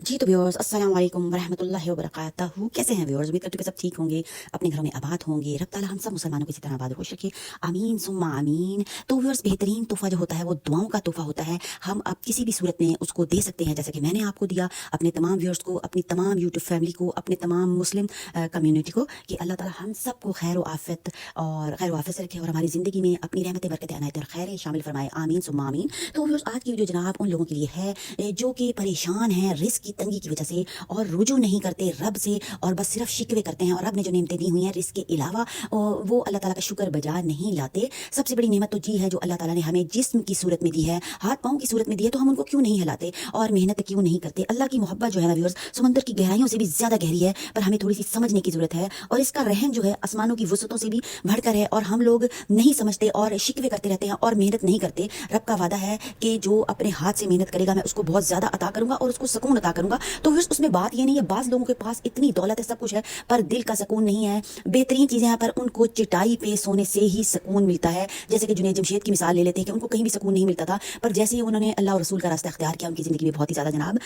जी तो व्यूअर्स अस्सलाम वालेकुम वरहमतुल्लाहि वबरकातुहू। कैसे हैं व्यूअर्स? उम्मीद करती हूँ कि सब ठीक होंगे, अपने घरों में आबाद होंगे। रब ताला हम सब मुसलमानों को इसी तरह आबाद खुश रखे, आमीन सुम्मा आमीन। तो व्यूअर्स, बेहतरीन तोहफा जो होता है वो दुआओं का तोहफा होता है। हम अब किसी भी सूरत में उसको दे सकते हैं, जैसे कि मैंने आपको दिया, अपने तमाम व्यूअर्स को, अपनी तमाम यूट्यूब फैमिली को, अपने तमाम मुस्लिम कम्युनिटी को, कि अल्लाह ताला हम सबको खैर व आफियत से रखे और हमारी ज़िंदगी में अपनी रहमत बरकत अनायत और खैर शामिल फरमाए, आमीन सुम्मा आमीन। तो व्यूअर्स, आज की वीडियो जनाब उन लोगों के लिए है जो कि परेशान हैं रिस्क की तंगी की वजह से और रुजू नहीं करते रब से, और बस सिर्फ शिकवे करते हैं, और रब ने जो नेमतें दी हुई हैं रिस्क के अलावा वो अल्लाह ताला का शुक्र बजा नहीं लाते। सबसे बड़ी नेमत तो जी है जो अल्लाह ताला ने हमें जिस्म की सूरत में दी है, हाथ पाँव की सूरत में दी है, तो हम उनको क्यों नहीं हिलाते और मेहनत क्यों नहीं करते। अल्लाह की मोहब्बत जो है ना व्यूअर्स, समंदर की गहराइयों से भी ज़्यादा गहरी है, पर हमें थोड़ी सी समझने की ज़रूरत है। और इसका रहम जो है आसमानों की वसअतों से भी बढ़कर है, और हम लोग नहीं समझते और शिकवे करते रहते हैं और मेहनत नहीं करते। रब का वादा है कि जो अपने हाथ से मेहनत करेगा मैं उसको बहुत ज़्यादा अता करूंगा और उसको सुकून अता करूंगा। तो व्यूअर्स, उसमें बात ये नहीं है, बाज़ लोगों के पास इतनी दौलत है, सब कुछ है, पर दिल का सुकून नहीं है। बेहतरीन चीज़ें हैं पर उनको चटाई पे सोने से ही सुकून मिलता है। जैसे कि जुनैद जमशेद की मिसाल ले लेते हैं कि उनको कहीं भी सुकून नहीं मिलता था, पर जैसे ही उन्होंने अल्लाह और रसूल का रास्ता अख्तियार किया, उनकी ज़िंदगी में बहुत ही ज़्यादा जनाब